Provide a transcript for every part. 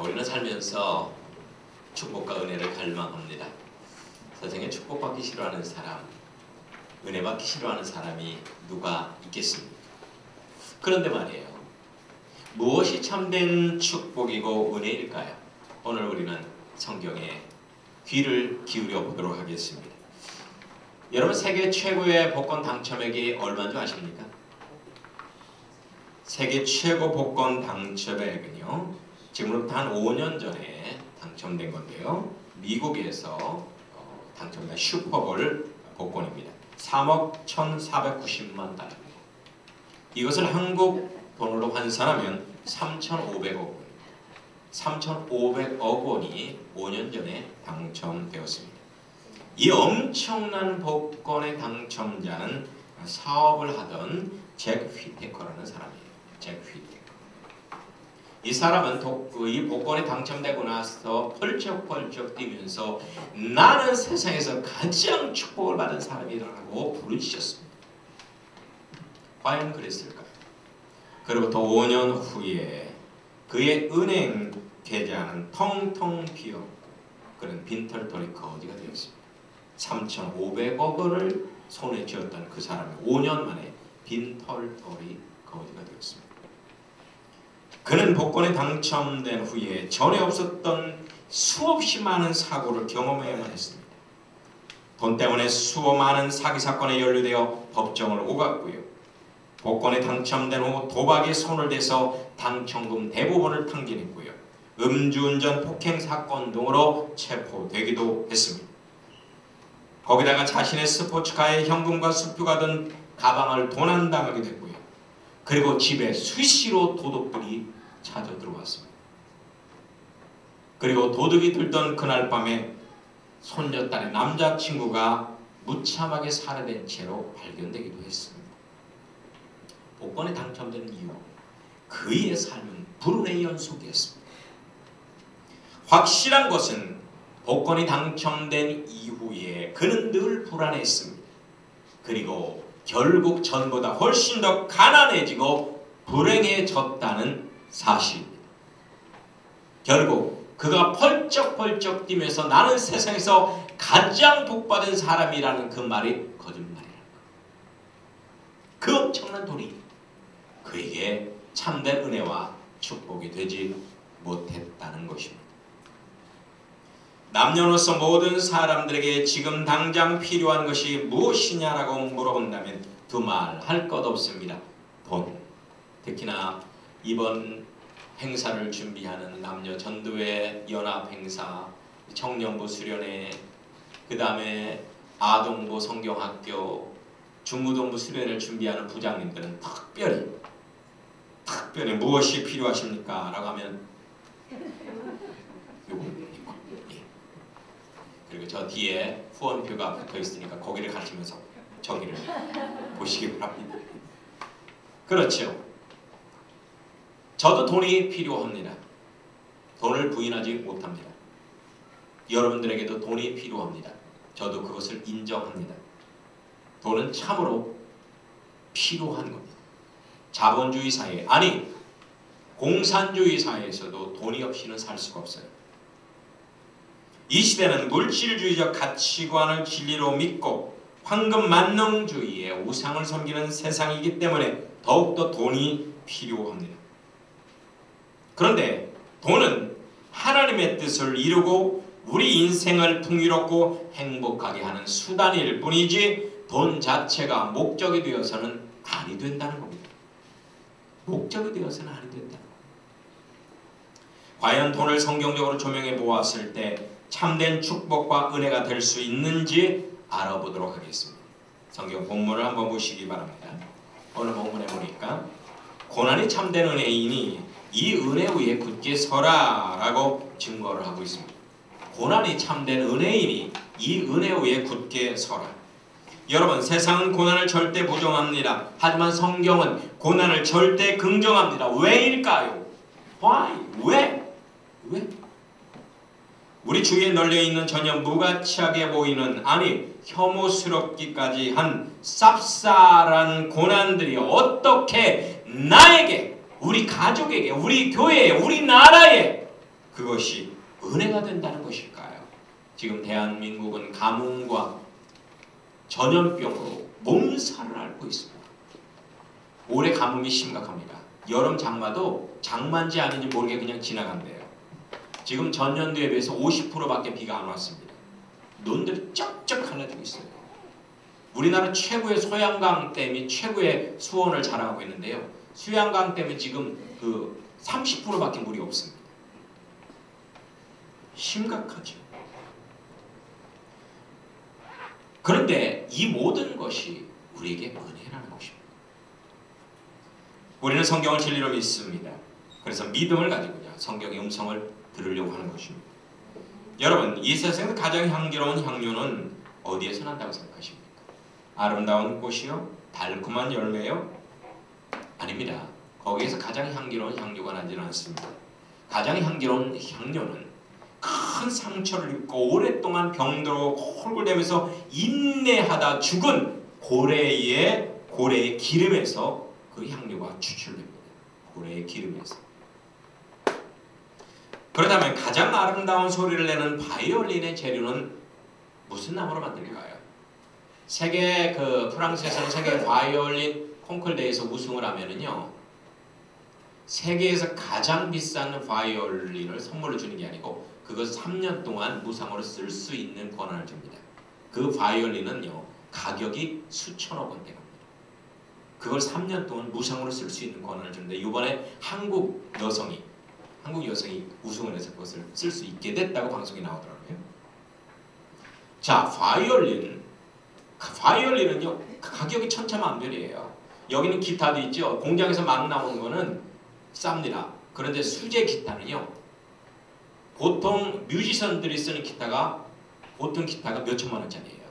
우리는 살면서 축복과 은혜를 갈망합니다. 세상에 축복받기 싫어하는 사람, 은혜 받기 싫어하는 사람이 누가 있겠습니까? 그런데 말이에요. 무엇이 참된 축복이고 은혜일까요? 오늘 우리는 성경에 귀를 기울여 보도록 하겠습니다. 여러분, 세계 최고의 복권 당첨액이 얼마인 줄 아십니까? 세계 최고 복권 당첨액은요, 지금으로부터 한 5년 전에 당첨된 건데요, 미국에서 당첨된 슈퍼볼 복권입니다. 3억 1,490만 달러입니다. 이것을 한국 돈으로 환산하면 3,500억 원. 3,500억 원이 5년 전에 당첨되었습니다. 이 엄청난 복권의 당첨자는 사업을 하던 잭 휘테커라는 사람이에요. 잭 휘테커. 이 사람은 이 복권에 당첨되고 나서 펄쩍펄쩍 뛰면서 나는 세상에서 가장 축복을 받은 사람이라고 부르짖었습니다. 과연 그랬을까요? 그로부터 5년 후에 그의 은행 계좌는 텅텅 비었고 그는 빈털터리 거지가 되었습니다. 3,500억 원을 손에 쥐었던 그 사람이 5년 만에 빈털터리 거지가 되었습니다. 그는 복권에 당첨된 후에 전에 없었던 수없이 많은 사고를 경험해야만 했습니다. 돈 때문에 수억 많은 사기 사건에 연루되어 법정을 오갔고요. 복권에 당첨된 후 도박에 손을 대서 당첨금 대부분을 탕진했고요. 음주운전 폭행 사건 등으로 체포되기도 했습니다. 거기다가 자신의 스포츠카에 현금과 수표가 든 가방을 도난당하게 됐고요. 그리고 집에 수시로 도둑들이 찾아 들어왔습니다. 그리고 도둑이 들던 그날 밤에 손녀딸의 남자친구가 무참하게 살해된 채로 발견되기도 했습니다. 복권에 당첨된 이후 그의 삶은 불운의 연속이었습니다. 확실한 것은 복권이 당첨된 이후에 그는 늘 불안했습니다. 그리고 결국 전보다 훨씬 더 가난해지고 불행해졌다는 사실입니다. 결국 그가 펄쩍펄쩍 뛰면서 나는 세상에서 가장 복받은 사람이라는 그 말이 거짓말이라는 것. 그 엄청난 돈이 그에게 참된 은혜와 축복이 되지 못했다는 것입니다. 남녀노소 모든 사람들에게 지금 당장 필요한 것이 무엇이냐라고 물어본다면 두말 할 것 없습니다. 돈. 특히나 이번 행사를 준비하는 남녀 전도회 연합 행사, 청년부 수련회, 그 다음에 아동부 성경학교, 중고등부 수련회를 준비하는 부장님들은 특별히 무엇이 필요하십니까? 라고 하면 요거 이거. 예. 그리고 저 뒤에 후원표가 붙어 있으니까 거기를 가시면서 저기를 보시기 바랍니다. 그렇죠. 저도 돈이 필요합니다. 돈을 부인하지 못합니다. 여러분들에게도 돈이 필요합니다. 저도 그것을 인정합니다. 돈은 참으로 필요한 겁니다. 자본주의 사회, 아니 공산주의 사회에서도 돈이 없이는 살 수가 없어요. 이 시대는 물질주의적 가치관을 진리로 믿고 황금 만능주의의 우상을 섬기는 세상이기 때문에 더욱더 돈이 필요합니다. 그런데 돈은 하나님의 뜻을 이루고 우리 인생을 풍요롭고 행복하게 하는 수단일 뿐이지 돈 자체가 목적이 되어서는 아니 된다는 겁니다. 목적이 되어서는 아니 된다는 겁니다. 과연 돈을 성경적으로 조명해 보았을 때 참된 축복과 은혜가 될 수 있는지 알아보도록 하겠습니다. 성경 본문을 한번 보시기 바랍니다. 오늘 본문에 보니까 고난이 참된 은혜이니 이 은혜 위에 굳게 서라 라고 증거를 하고 있습니다. 고난이 참된 은혜이니 이 은혜 위에 굳게 서라. 여러분, 세상은 고난을 절대 부정합니다. 하지만 성경은 고난을 절대 긍정합니다. 왜일까요? Why? 왜? 우리 주위에 널려있는 전혀 무가치하게 보이는, 아니 혐오스럽기까지 한 쌉쌀한 고난들이 어떻게 나에게, 우리 가족에게, 우리 교회에, 우리 나라에 그것이 은혜가 된다는 것일까요? 지금 대한민국은 가뭄과 전염병으로 몸살을 앓고 있습니다. 올해 가뭄이 심각합니다. 여름 장마도 장마인지 아닌지 모르게 그냥 지나간대요. 지금 전년도에 비해서 50%밖에 비가 안 왔습니다. 논들이 쩍쩍 갈라지고 있어요. 우리나라 최고의 소양강 댐이 최고의 수온을 자랑하고 있는데요. 수양강 댐은 지금 그 30%밖에 물이 없습니다. 심각하죠. 그런데 이 모든 것이 우리에게 은혜라는 것입니다. 우리는 성경을 진리로 믿습니다. 그래서 믿음을 가지고요, 성경의 음성을 들으려고 하는 것입니다. 여러분, 이 세상에서 가장 향기로운 향료는 어디에서 난다고 생각하십니까? 아름다운 꽃이요? 달콤한 열매요? 아닙니다. 거기에서 가장 향기로운 향료가 나지는 않습니다. 가장 향기로운 향료는 큰 상처를 입고 오랫동안 병들어 홀골대면서 인내하다 죽은 고래의 기름에서 그 향료가 추출됩니다. 고래의 기름에서. 그렇다면 가장 아름다운 소리를 내는 바이올린의 재료는 무슨 나무로 만들까요? 프랑스에서는 세계 바이올린 콩쿨대회에서 우승을 하면은요, 세계에서 가장 비싼 바이올린을 선물로 주는 게 아니고 그것 3년 동안 무상으로 쓸 수 있는 권한을 줍니다. 그 바이올린은요, 가격이 수천억 원대 갑니다. 그걸 3년 동안 무상으로 쓸 수 있는 권한을 주는데, 이번에 한국 여성이 우승을 해서 그것을 쓸 수 있게 됐다고 방송이 나오더라고요. 자, 바이올린은요, 가격이 천차만별이에요. 여기는 기타도 있죠. 공장에서 막 나오는 거는 쌉니다. 그런데 수제 기타는요, 보통 뮤지션들이 쓰는 기타가 보통 기타가 몇 천만 원짜리예요.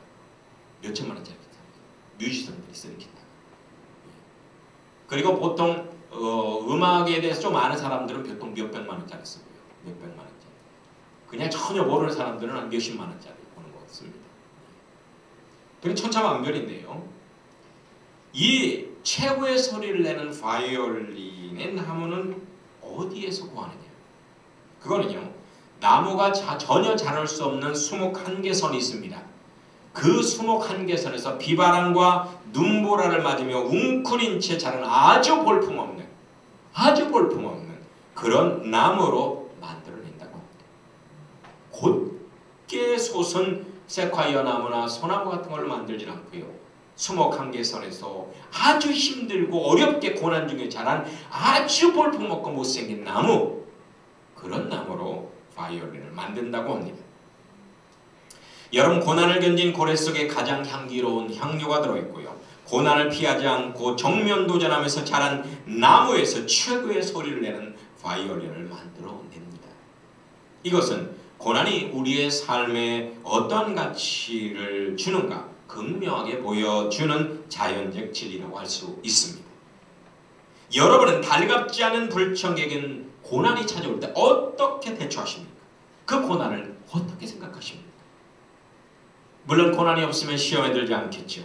몇 천만 원짜리 기타. 뮤지션들이 쓰는 기타. 그리고 보통 음악에 대해서 좀 아는 사람들은 보통 몇백만 원짜리 쓰고요. 몇백만 원짜리. 그냥 전혀 모르는 사람들은 한 몇십만 원짜리 보는 거 씁니다. 그게 천차만별인데요. 이 최고의 소리를 내는 바이올린의 나무는 어디에서 구하느냐? 그거는요, 나무가 전혀 자랄 수 없는 수목 한계선이 있습니다. 그 수목 한계선에서 비바람과 눈보라를 맞으며 웅크린 채 자라는 아주 볼품없는 그런 나무로 만들어낸다고 합니다. 곧게 솟은 세콰이어 나무나 소나무 같은 걸로 만들진 않고요, 수목 한계선에서 아주 힘들고 어렵게 고난 중에 자란 아주 볼품없고 못생긴 나무, 그런 나무로 바이올린을 만든다고 합니다. 여러분, 고난을 견딘 고래 속에 가장 향기로운 향료가 들어있고요, 고난을 피하지 않고 정면 도전하면서 자란 나무에서 최고의 소리를 내는 바이올린을 만들어냅니다. 이것은 고난이 우리의 삶에 어떤 가치를 주는가 극명하게 보여주는 자연적 진리라고 할 수 있습니다. 여러분은 달갑지 않은 불청객은 고난이 찾아올 때 어떻게 대처하십니까? 그 고난을 어떻게 생각하십니까? 물론 고난이 없으면 시험에 들지 않겠죠.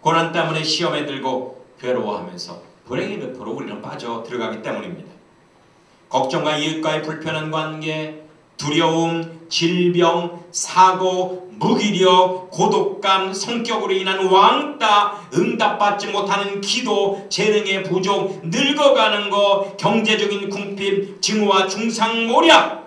고난 때문에 시험에 들고 괴로워하면서 불행의 늪으로 우리는 빠져 들어가기 때문입니다. 걱정과 이웃과의 불편한 관계, 두려움, 질병, 사고, 무기력, 고독감, 성격으로 인한 왕따, 응답받지 못하는 기도, 재능의 부족, 늙어가는 것, 경제적인 궁핍, 증오와 중상모략,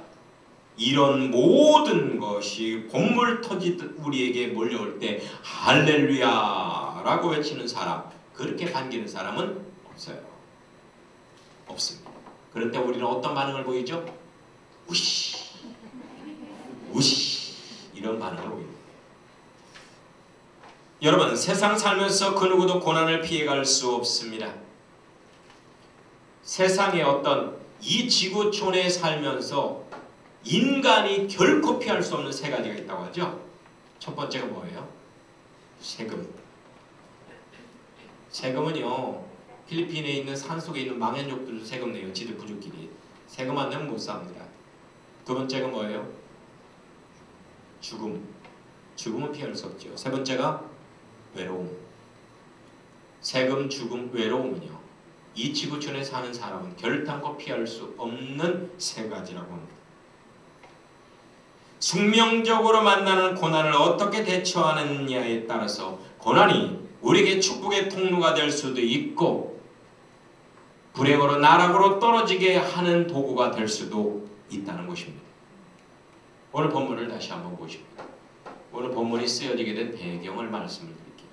이런 모든 것이 봇물 터지듯 우리에게 몰려올 때 할렐루야 라고 외치는 사람, 그렇게 반기는 사람은 없어요. 없습니다. 그럴 때 우리는 어떤 반응을 보이죠? 우시 이런 반응을 보입니다. 여러분, 세상 살면서 그 누구도 고난을 피해갈 수 없습니다. 세상의 어떤 이 지구촌에 살면서 인간이 결코 피할 수 없는 세 가지가 있다고 하죠. 첫 번째가 뭐예요? 세금. 세금은요, 필리핀에 있는 산속에 있는 망연족들도 세금 내요. 지들 부족끼리. 세금 안 내면 못 삽니다. 두 번째가 뭐예요? 죽음. 죽음은 피할 수 없죠. 세 번째가 외로움. 세금, 죽음, 외로움은요, 이 지구촌에 사는 사람은 결단코 피할 수 없는 세 가지라고 합니다. 숙명적으로 만나는 고난을 어떻게 대처하느냐에 따라서 고난이 우리에게 축복의 통로가 될 수도 있고 불행으로 나락으로 떨어지게 하는 도구가 될 수도 있다는 것입니다. 오늘 본문을 다시 한번 보십니다. 오늘 본문이 쓰여지게 된 배경을 말씀을 드릴게요.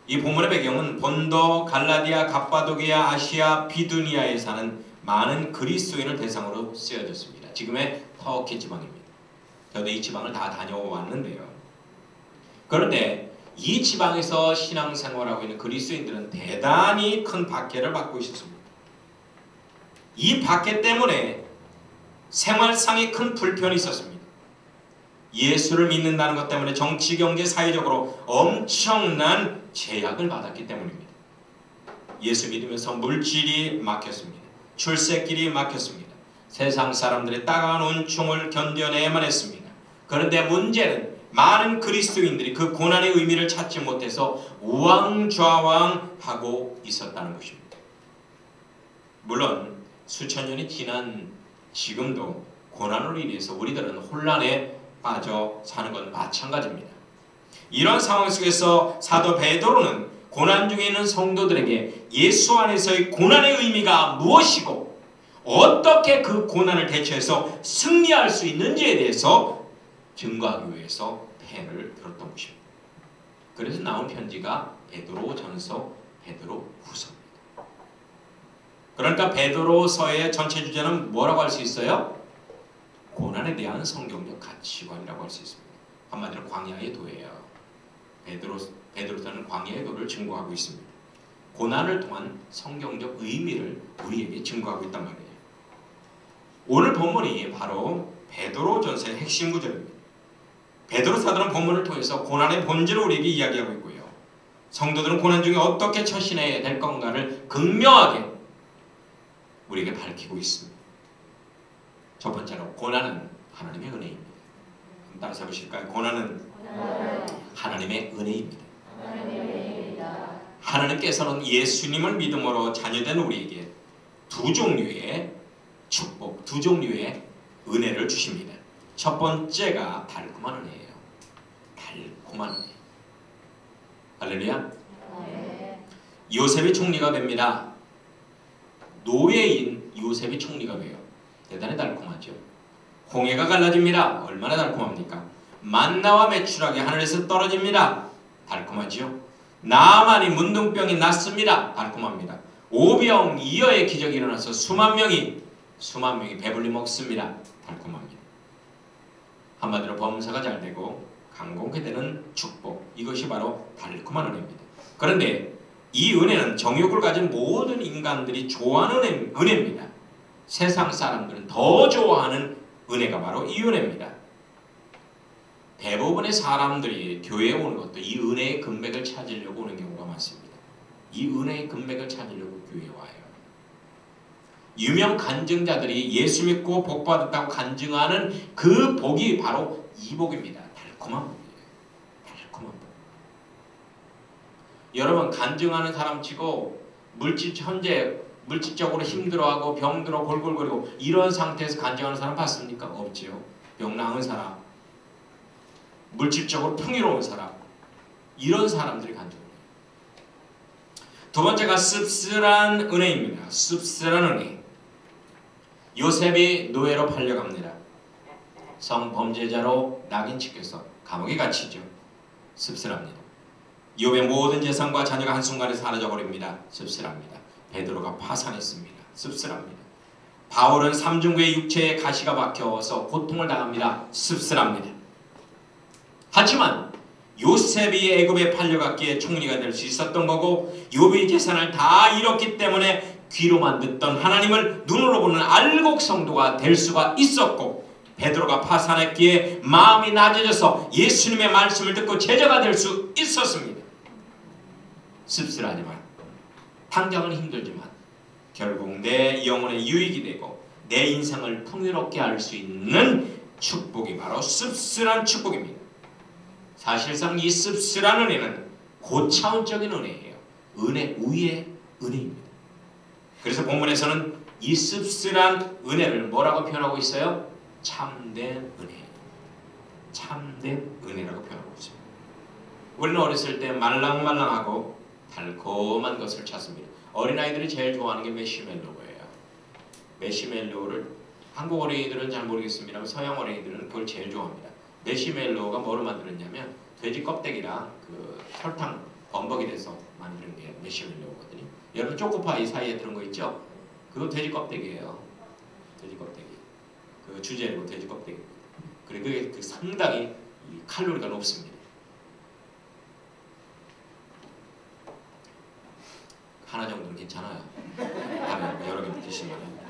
이 본문의 배경은 본도, 갈라디아, 갑바도기아, 아시아, 비두니아에 사는 많은 그리스도인을 대상으로 쓰여졌습니다. 지금의 터키 지방입니다. 저도 이 지방을 다 다녀왔는데요. 그런데 이 지방에서 신앙생활하고 있는 그리스도인들은 대단히 큰 박해를 받고 있었습니다. 이 박해 때문에 생활상에 큰 불편이 있었습니다. 예수를 믿는다는 것 때문에 정치, 경제, 사회적으로 엄청난 제약을 받았기 때문입니다. 예수 믿으면서 물질이 막혔습니다. 출세길이 막혔습니다. 세상 사람들의 따가운 은총을 견뎌내야만 했습니다. 그런데 문제는 많은 그리스도인들이 그 고난의 의미를 찾지 못해서 우왕좌왕하고 있었다는 것입니다. 물론 수천 년이 지난 지금도 고난으로 인해서 우리들은 혼란에 빠져 사는 건 마찬가지입니다. 이런 상황 속에서 사도 베드로는 고난 중에 있는 성도들에게 예수 안에서의 고난의 의미가 무엇이고 어떻게 그 고난을 대처해서 승리할 수 있는지에 대해서 증거하기 위해서 펜을 들었던 것입니다. 그래서 나온 편지가 베드로전서, 베드로후서입니다. 그러니까 베드로서의 전체 주제는 뭐라고 할 수 있어요? 고난에 대한 성경적 가치관이라고 할 수 있습니다. 한마디로 광야의 도예요. 베드로서는 광야의 도를 증거하고 있습니다. 고난을 통한 성경적 의미를 우리에게 증거하고 있단 말이에요. 오늘 본문이 바로 베드로전서의 핵심 구절입니다. 베드로 사도는 본문을 통해서 고난의 본질을 우리에게 이야기하고 있고요. 성도들은 고난 중에 어떻게 처신해야 될 건가를 극명하게 우리에게 밝히고 있습니다. 첫 번째로 고난은 하나님의 은혜입니다. 따라서 해보실까요? 고난은 하나님의 은혜입니다. 하나님께서는 예수님을 믿음으로 자녀된 우리에게 두 종류의 축복, 두 종류의 은혜를 주십니다. 첫 번째가 달콤한 은혜예요. 달콤한 은혜. 할렐루야. 요셉이 총리가 됩니다. 노예인 요셉이 총리가 돼요. 대단히 달콤하죠. 홍해가 갈라집니다. 얼마나 달콤합니까? 만나와 메추라기 하늘에서 떨어집니다. 달콤하죠. 나아만이 문둥병이 낫습니다. 달콤합니다. 오병이어의 기적이 일어나서 수만 명이 배불리 먹습니다. 달콤합니다. 한마디로 범사가 잘 되고 강공케 되는 축복, 이것이 바로 달콤한 은혜입니다. 그런데 이 은혜는 정욕을 가진 모든 인간들이 좋아하는 은혜입니다. 세상 사람들은 더 좋아하는 은혜가 바로 이 은혜입니다. 대부분의 사람들이 교회에 오는 것도 이 은혜의 금맥을 찾으려고 오는 경우가 많습니다. 이 은혜의 금맥을 찾으려고 교회에 와요. 유명 간증자들이 예수 믿고 복 받았다고 간증하는 그 복이 바로 이 복입니다. 달콤한 복이에요. 달콤한 복. 여러분, 간증하는 사람치고 물질적으로 힘들어하고 병들어 골골거리고 이런 상태에서 간증하는 사람 봤습니까? 없지요. 병 나은 사람, 물질적으로 풍요로운 사람, 이런 사람들이 간증해요. 두 번째가 씁쓸한 은혜입니다. 씁쓸한 은혜. 요셉이 노예로 팔려갑니다. 성범죄자로 낙인 찍혀서 감옥에 갇히죠. 씁쓸합니다. 욥의 모든 재산과 자녀가 한순간에 사라져버립니다. 씁쓸합니다. 베드로가 파산했습니다. 씁쓸합니다. 바울은 삼중구의 육체에 가시가 박혀서 고통을 당합니다. 씁쓸합니다. 하지만 요셉이 애굽에 팔려갔기에 총리가 될 수 있었던 거고 욥의 재산을 다 잃었기 때문에 귀로만 듣던 하나님을 눈으로 보는 알곡 성도가 될 수가 있었고 베드로가 파산했기에 마음이 낮아져서 예수님의 말씀을 듣고 제자가 될 수 있었습니다. 씁쓸하지만 당장은 힘들지만 결국 내 영혼의 유익이 되고 내 인생을 풍요롭게 할 수 있는 축복이 바로 씁쓸한 축복입니다. 사실상 이 씁쓸한 은혜는 고차원적인 은혜예요. 은혜 위의 은혜입니다. 그래서 본문에서는 이 씁쓸한 은혜를 뭐라고 표현하고 있어요? 참된 은혜, 참된 은혜라고 표현하고 있습니다. 우리는 어렸을 때 말랑말랑하고 달콤한 것을 찾습니다. 어린아이들이 제일 좋아하는 게 메시멜로우예요. 메시멜로우를 한국 어린이들은 잘 모르겠습니다만 서양 어린이들은 그걸 제일 좋아합니다. 메시멜로우가 뭐로 만들었냐면 돼지 껍데기랑 그 설탕 범벅이 돼서 만드는 게 메시멜로우거든요. 여러분 초코파이 사이에 들은 거 있죠? 그거 돼지 껍데기예요. 돼지 껍데기. 그 주재료 돼지 껍데기. 그리고 그게 상당히 칼로리가 높습니다. 하나 정도는 괜찮아요. 다음에 여러 개 드시면.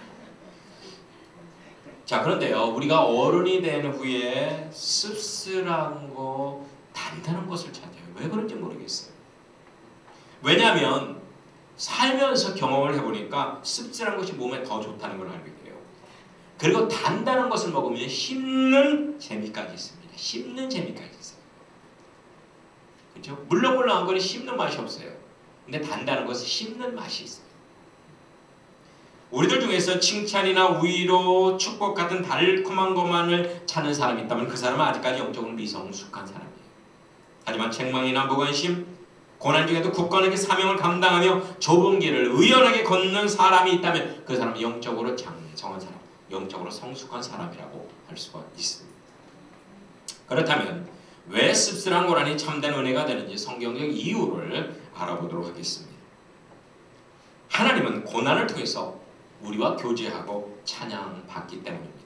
자, 그런데요, 우리가 어른이 된 후에 씁쓸하고 단단한 것을 찾아요. 왜 그런지 모르겠어요. 왜냐하면 살면서 경험을 해보니까 씁쓸한 것이 몸에 더 좋다는 걸 알게 돼요. 그리고 단단한 것을 먹으면 씹는 재미까지 있습니다. 씹는 재미까지 있어요. 그렇죠? 물렁물렁한 거는 씹는 맛이 없어요. 근데 단단한 것은 씹는 맛이 있어요. 우리들 중에서 칭찬이나 위로, 축복 같은 달콤한 것만을 찾는 사람이 있다면 그 사람은 아직까지 영적으로 미성숙한 사람이에요. 하지만 책망이나 무관심, 고난 중에도 굳건하게 사명을 감당하며 좁은 길을 의연하게 걷는 사람이 있다면 그 사람은 영적으로 장성한 사람, 영적으로 성숙한 사람이라고 할 수가 있습니다. 그렇다면 왜 씁쓸한 고난이 참된 은혜가 되는지 성경적 이유를 알아보도록 하겠습니다. 하나님은 고난을 통해서 우리와 교제하고 찬양받기 때문입니다.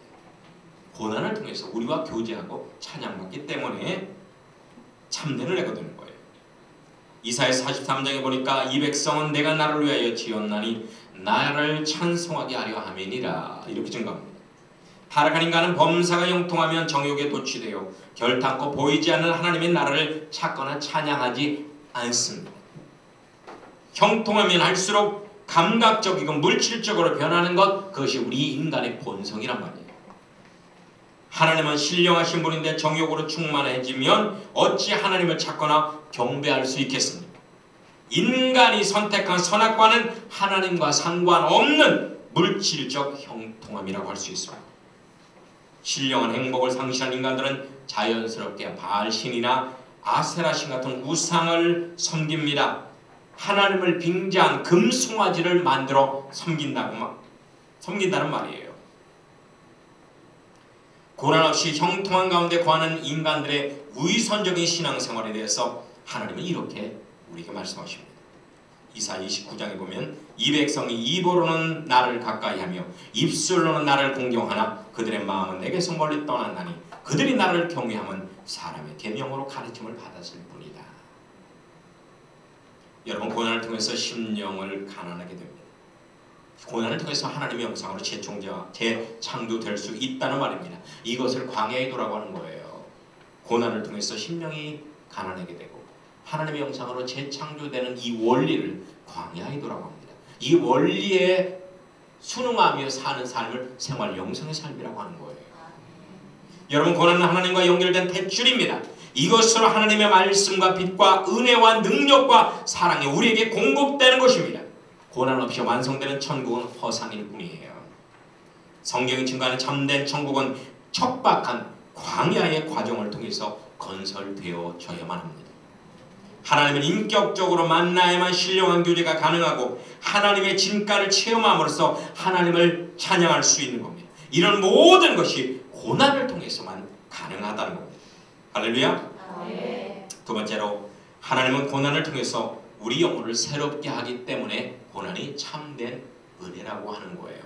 고난을 통해서 우리와 교제하고 찬양받기 때문에 참된 은혜가 되는 거예요. 이사야 43장에 보니까 이 백성은 내가 나를 위하여 지었나니 나를 찬송하게 하려 함이니라 이렇게 증거합니다. 타락한 인간은 범사가 형통하면 정욕에 도취되어 결탄코 보이지 않는 하나님의 나라를 찾거나 찬양하지 않습니다. 형통하면 할수록 감각적이고 물질적으로 변하는 것, 그것이 우리 인간의 본성이란 말이에요. 하나님은 신령하신 분인데 정욕으로 충만해지면 어찌 하나님을 찾거나 경배할 수 있겠습니까? 인간이 선택한 선악과는 하나님과 상관없는 물질적 형통함이라고 할 수 있습니다. 신령한 행복을 상실한 인간들은 자연스럽게 바알신이나 아세라신 같은 우상을 섬깁니다. 하나님을 빙자한 금송아지를 만들어 섬긴다는 말이에요. 고난 없이 형통한 가운데 거하는 인간들의 위선적인 신앙생활에 대해서 하나님은 이렇게 우리에게 말씀하십니다. 이사야 29장에 보면 이 백성이 입으로는 나를 가까이하며 입술로는 나를 공경하나 그들의 마음은 내게서 멀리 떠났나니 그들이 나를 경외하면 사람의 계명으로 가르침을 받았을 뿐이다. 여러분, 고난을 통해서 심령을 가난하게 됩니다. 고난을 통해서 하나님의 영상으로 재창조될 수 있다는 말입니다. 이것을 광야의 도라고 하는 거예요. 고난을 통해서 심령이 가난하게 되고 하나님의 영상으로 재창조되는 이 원리를 광야의 도라고 합니다. 이 원리에 순응하며 사는 삶을 생활 영성의 삶이라고 하는 거예요. 여러분, 고난은 하나님과 연결된 탯줄입니다. 이것으로 하나님의 말씀과 빛과 은혜와 능력과 사랑이 우리에게 공급되는 것입니다. 고난 없이 완성되는 천국은 허상일 뿐이에요. 성경이 증거하는 참된 천국은 척박한 광야의 과정을 통해서 건설되어져야만 합니다. 하나님은 인격적으로 만나야만 신령한 교제가 가능하고 하나님의 진가를 체험함으로써 하나님을 찬양할 수 있는 겁니다. 이런 모든 것이 고난을 통해서만 가능하다는 겁니다. 할렐루야. 네. 두 번째로, 하나님은 고난을 통해서 우리 영혼을 새롭게 하기 때문에 고난이 참된 은혜라고 하는 거예요.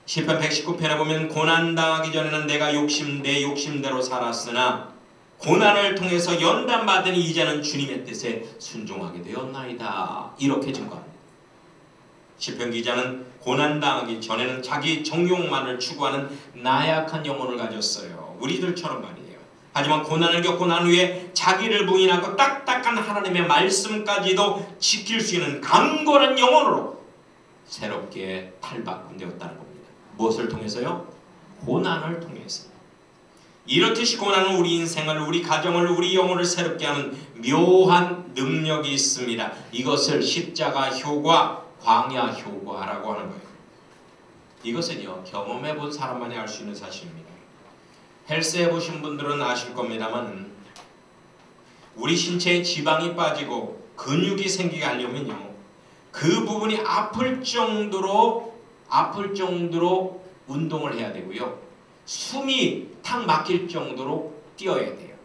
시편 119편에 보면 고난당하기 전에는 내가 내 욕심대로 살았으나 고난을 통해서 연단받으니 이제는 주님의 뜻에 순종하게 되었나이다. 이렇게 증거합니다. 시편 기자는 고난당하기 전에는 자기 정욕만을 추구하는 나약한 영혼을 가졌어요. 우리들처럼 말이에요. 하지만 고난을 겪고 난 후에 자기를 부인하고 딱딱한 하나님의 말씀까지도 지킬 수 있는 강건한 영혼으로 새롭게 탈바꿈되었다는 겁니다. 무엇을 통해서요? 고난을 통해서. 이렇듯이 고난은 우리 인생을, 우리 가정을, 우리 영혼을 새롭게 하는 묘한 능력이 있습니다. 이것을 십자가 효과, 광야 효과라고 하는 거예요. 이것은요, 경험해 본 사람만이 알 수 있는 사실입니다. 헬스해 보신 분들은 아실 겁니다만 우리 신체에 지방이 빠지고 근육이 생기게 하려면요, 그 부분이 아플 정도로 운동을 해야 되고요, 숨이 탁 막힐 정도로 뛰어야 돼요.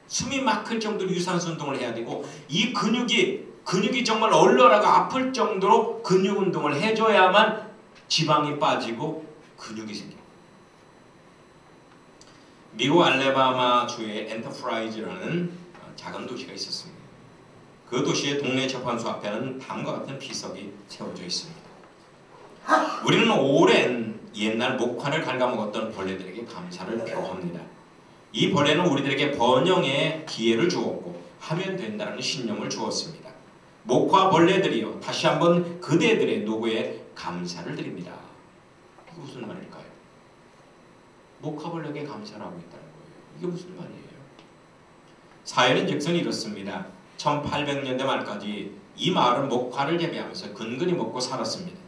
숨이 막힐 정도로 유산소 운동을 해야 되고, 이 근육이 정말 얼얼하고 아플 정도로 근육 운동을 해줘야만 지방이 빠지고 근육이 생겨요. 미국 알래바마 주의 엔터프라이즈라는 작은 도시가 있었습니다. 그 도시의 동네 재판소 앞에는 다음과 같은 비석이 세워져 있습니다. 우리는 오랜 옛날 목환을 갉아먹었던 벌레들에게 감사를 표합니다. 이 벌레는 우리들에게 번영의 기회를 주었고 하면 된다는 신념을 주었습니다. 목화 벌레들이요, 다시 한번 그대들의 노고에 감사를 드립니다. 이게 무슨 말일까요? 목화벌레에게 감사를 하고 있다는 거예요. 이게 무슨 말이에요? 사연은 즉슨 이렇습니다. 1800년대 말까지 이 마을은 목화를 재배하면서 근근히 먹고 살았습니다.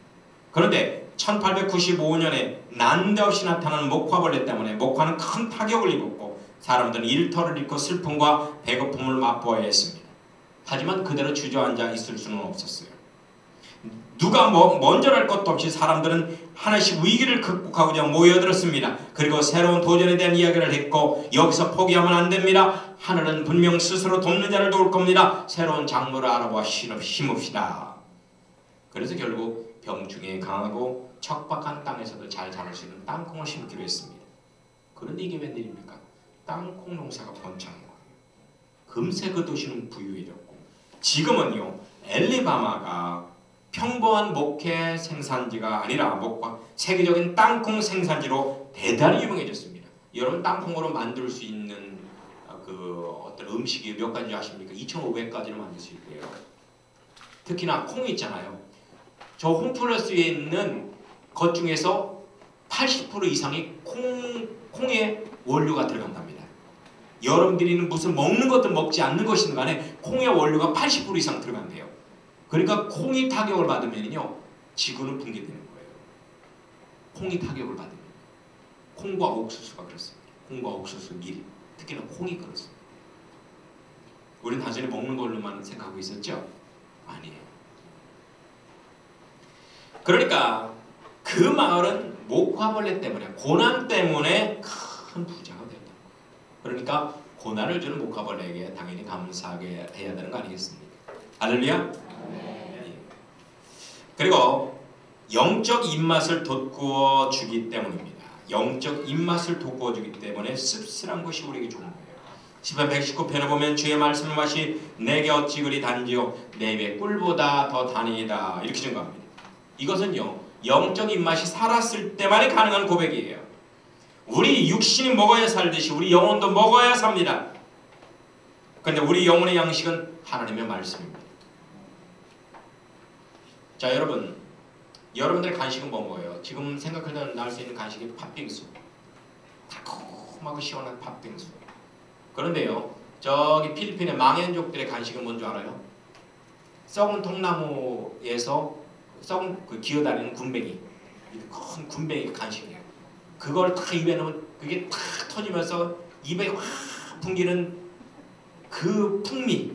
그런데 1895년에 난데없이 나타나는 목화벌레 때문에 목화는 큰 타격을 입었고 사람들은 일터를 잃고 슬픔과 배고픔을 맛보아야 했습니다. 하지만 그대로 주저앉아 있을 수는 없었어요. 누가 먼저 할 것도 없이 사람들은 하나씩 위기를 극복하고자 모여들었습니다. 그리고 새로운 도전에 대한 이야기를 했고, 여기서 포기하면 안 됩니다. 하늘은 분명 스스로 돕는 자를 도울 겁니다. 새로운 작물을 알아보아 심읍시다. 그래서 결국 병충해에 강하고 척박한 땅에서도 잘 자랄 수 있는 땅콩을 심기로 했습니다. 그런데 이게 웬일입니까? 땅콩 농사가 번창한 거예요. 금세 그 도시는 부유해졌고, 지금은요, 엘리바마가 평범한 목회 생산지가 아니라 세계적인 땅콩 생산지로 대단히 유명해졌습니다. 여러분, 땅콩으로 만들 수 있는 어떤 음식이 몇 가지 아십니까? 2,500가지를 만들 수 있고요. 특히나 콩이 있잖아요. 저 홈플러스에 있는 것 중에서 80% 이상이 콩의 원료가 들어간답니다. 여러분들이 무슨 먹는 것도 먹지 않는 것이든 간에 콩의 원료가 80% 이상 들어간대요. 그러니까 콩이 타격을 받으면요, 지구는 붕괴되는 거예요. 콩이 타격을 받으면. 콩과 옥수수가 그렇습니다. 콩과 옥수수, 밀, 특히나 콩이 그렇습니다. 우리는 단순히 먹는 걸로만 생각하고 있었죠? 아니에요. 그러니까 그 마을은 목화벌레 때문에, 고난 때문에 큰 부자가 되었다. 그러니까 고난을 주는 목화벌레에게 당연히 감사하게 해야 되는 거 아니겠습니까? 할렐루야. 네. 그리고 영적 입맛을 돋구어 주기 때문입니다. 영적 입맛을 돋구어 주기 때문에 씁쓸한 것이 우리에게 좋은 거예요. 시편 119편에 보면 주의 말씀의 맛이 내게 어찌 그리 단지요 내 입에 꿀보다 더 단이다, 이렇게 증거합니다. 이것은요, 영적 입맛이 살았을 때만이 가능한 고백이에요. 우리 육신이 먹어야 살듯이 우리 영혼도 먹어야 삽니다. 그런데 우리 영혼의 양식은 하나님의 말씀입니다. 자, 여러분들의 간식은 뭐 먹어요? 지금 생각하면 나올 수 있는 간식이 팥빙수, 달콤하고 시원한 팥빙수. 그런데요, 저기 필리핀의 망현족들의 간식은 뭔지 알아요? 썩은 통나무에서 썩은 기어다니는 군뱅이, 큰 군뱅이 간식이에요. 그걸 탁 입에 넣으면 그게 탁 터지면서 입에 확 풍기는 그 풍미,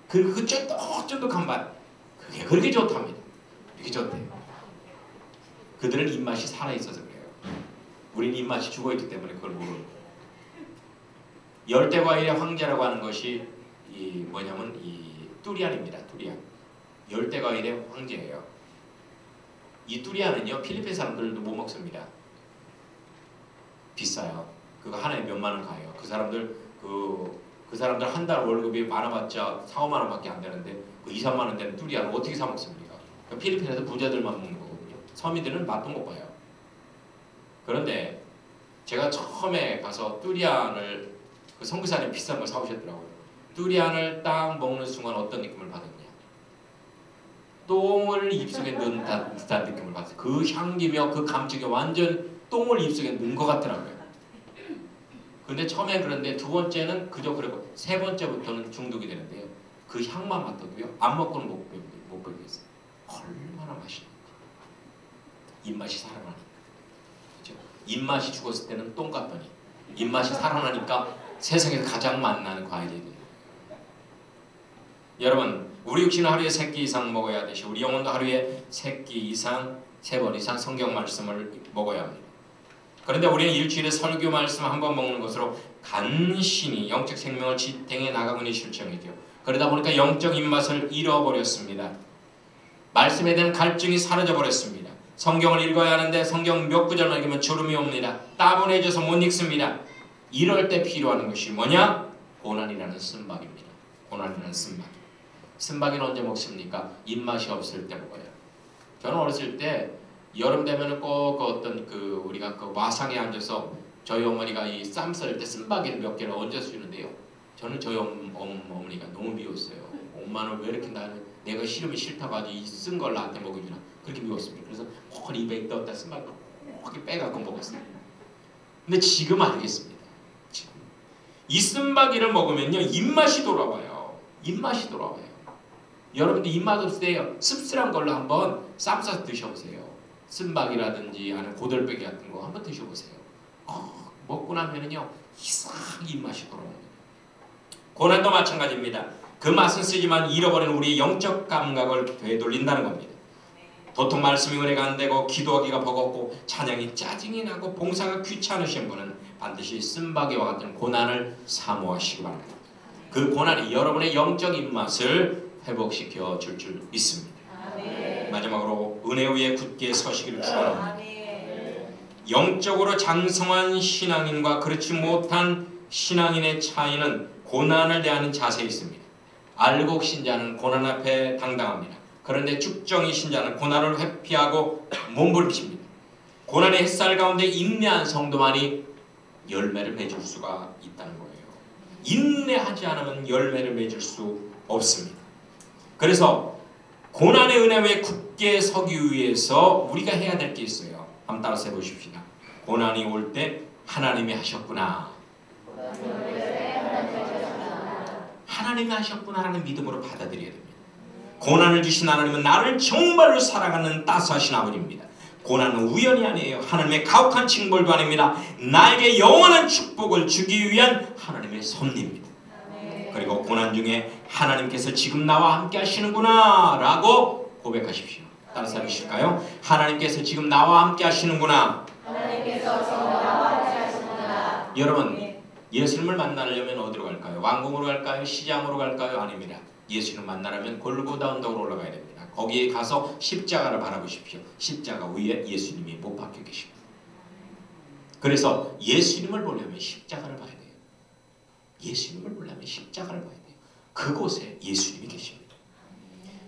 그 쫀득쫀득한 맛, 그게 그렇게 좋답니다. 이렇게 좋대요. 그들은 입맛이 살아있어서 그래요. 우리는 입맛이 죽어있기 때문에 그걸 모르는 거예요. 열대과일의 황제라고 하는 것이 이 뚜리안입니다. 뚜리안. 열대과일의 황제예요. 이 뚜리안은요, 필리핀 사람들도 못 먹습니다. 비싸요. 그거 하나에 몇만 원 가요. 그 사람들 한 달 월급이 많아봤자 4, 5만 원밖에 안 되는데 그 2, 3만 원 되는 뚜리안을 어떻게 사 먹습니까? 그러니까 필리핀에서 부자들만 먹는 거거든요. 서민들은 맛도 못 봐요. 그런데 제가 처음에 가서 뚜리안을, 그 선교사님 비싼 걸 사오셨더라고요. 뚜리안을 딱 먹는 순간 어떤 느낌을 받았냐? 똥을 입속에 넣은 듯한 느낌을 받았어요. 그 향기며 그 감촉이 완전 똥을 입속에 넣은 것 같더라고요. 근데 처음에 그런데 두 번째는 그저 그러고 세 번째부터는 중독이 되는데요. 그 향만 맡아도요, 안 먹고는 못 배우겠어요. 얼마나 맛있는지. 입맛이 살아나니까. 그렇죠? 입맛이 죽었을 때는 똥 같더니 입맛이 살아나니까 세상에서 가장 맛나는 과일이 됩니다. 여러분, 우리 육신은 하루에 3끼 이상 먹어야 되시, 우리 영혼도 하루에 3끼 이상, 3번 이상 성경 말씀을 먹어야 합니다. 그런데 우리는 일주일에 설교 말씀 한 번 먹는 것으로 간신히 영적 생명을 지탱해 나가고 있는 실정이죠. 그러다 보니까 영적 입맛을 잃어버렸습니다. 말씀에 대한 갈증이 사라져 버렸습니다. 성경을 읽어야 하는데 성경 몇 구절만 읽으면 졸음이 옵니다. 따분해져서 못 읽습니다. 이럴 때 필요한 것이 뭐냐? 고난이라는 쓴박입니다. 고난이라는 쓴박. 쓴박이는 언제 먹습니까? 입맛이 없을 때 먹어요. 저는 어렸을 때 여름 되면은 꼭 어떤 우리가 와상에 앉아서 저희 어머니가 이 쌈 썰 때 쓴박이를 몇 개를 얹어서 주는데요. 저는 저희 어머니가 너무 미웠어요. 엄마는 왜 이렇게 내가 싫으면 싫다고 하지 이 쓴 걸 나한테 먹여주나, 그렇게 미웠습니다. 그래서 꼭 입에 넣었다 쓴박이 꼭 빼갖고 먹었어요. 근데 지금 알겠습니다. 지금 이 쓴박이를 먹으면요 입맛이 돌아와요. 입맛이 돌아와요. 여러분들 입맛 없을 때 씁쓸한 걸로 한번 쌈 싸서 드셔보세요. 쓴박이라든지 아니면 고들빼기 같은 거 한번 드셔보세요. 먹고 나면은요 이상하게 입맛이 돌아옵니다. 고난도 마찬가지입니다. 그 맛은 쓰지만 잃어버린 우리의 영적 감각을 되돌린다는 겁니다. 도통 말씀이 은혜가 안 되고 기도하기가 버겁고 찬양이 짜증이 나고 봉사가 귀찮으신 분은 반드시 쓴박이와 같은 고난을 사모하시기 바랍니다. 그 고난이 여러분의 영적 입맛을 회복시켜 줄 믿습니다. 아멘. 마지막으로 은혜 위에 굳게 서시기를 축원합니다. 영적으로 장성한 신앙인과 그렇지 못한 신앙인의 차이는 고난을 대하는 자세에 있습니다. 알곡 신자는 고난 앞에 당당합니다. 그런데 축정이 신자는 고난을 회피하고 몸부림칩니다. 고난의 햇살 가운데 인내한 성도만이 열매를 맺을 수가 있다는 거예요. 인내하지 않으면 열매를 맺을 수 없습니다. 그래서 고난의 은혜 위에 굳게 서기 위해서 우리가 해야 될 게 있어요. 한번 따라서 해보십시다. 고난이 올 때 하나님이 하셨구나. 하나님이 하셨구나라는 믿음으로 받아들여야 됩니다. 고난을 주신 하나님은 나를 정말로 사랑하는 따스하신 아버지입니다. 고난은 우연이 아니에요. 하나님의 가혹한 징벌도 아닙니다. 나에게 영원한 축복을 주기 위한 하나님의 섭리입니다. 그리고 고난 중에 하나님께서 지금 나와 함께 하시는구나 라고 고백하십시오. 따라서 해보실까요? 하나님께서 지금 나와 함께 하시는구나. 하나님께서 지금 나와 함께 하시는구나. 여러분, 예수님을 만나려면 어디로 갈까요? 왕궁으로 갈까요? 시장으로 갈까요? 아닙니다. 예수님을 만나려면 골고다 언덕으로 올라가야 됩니다. 거기에 가서 십자가를 바라보십시오. 십자가 위에 예수님이 못 박혀 계십니다. 그래서 예수님을 보려면 십자가를 봐야 돼요. 예수님을 보려면 십자가를 봐야 돼요. 그곳에 예수님이 계십니다.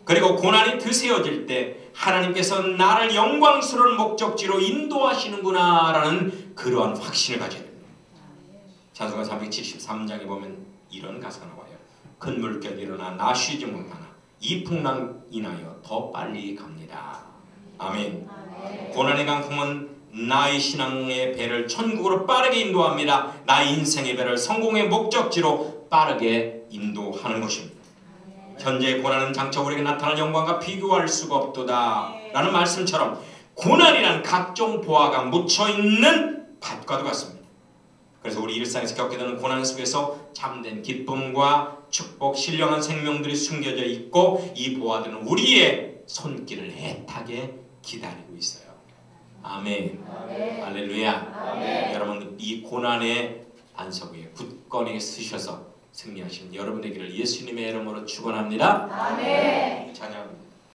그리고 고난이 드세워질 때 하나님께서 나를 영광스러운 목적지로 인도하시는구나 라는 그러한 확신을 가져야 됩니다. 찬송가 473장에 보면 이런 가사가 나와요. 큰 물결 일어나 나 쉬지 못하나 이 풍랑 인하여 더 빨리 갑니다. 아멘. 고난의 강풍은 나의 신앙의 배를 천국으로 빠르게 인도합니다. 나의 인생의 배를 성공의 목적지로 빠르게 인도하는 것입니다. 현재의 고난은 장차 우리에게 나타날 영광과 비교할 수가 없도다 라는 말씀처럼 고난이란 각종 보화가 묻혀있는 밭과도 같습니다. 그래서 우리 일상에서 겪게 되는 고난 속에서 참된 기쁨과 축복, 신령한 생명들이 숨겨져 있고 이 보화들은 우리의 손길을 애타게 기다리고 있어요. 아멘. 아멘. 할렐루야. 아멘. 여러분, 이 고난의 반석 위에 굳건히 서셔서 승리하신 여러분 되기를 예수님의 이름으로 축원합니다. 아멘. 찬양.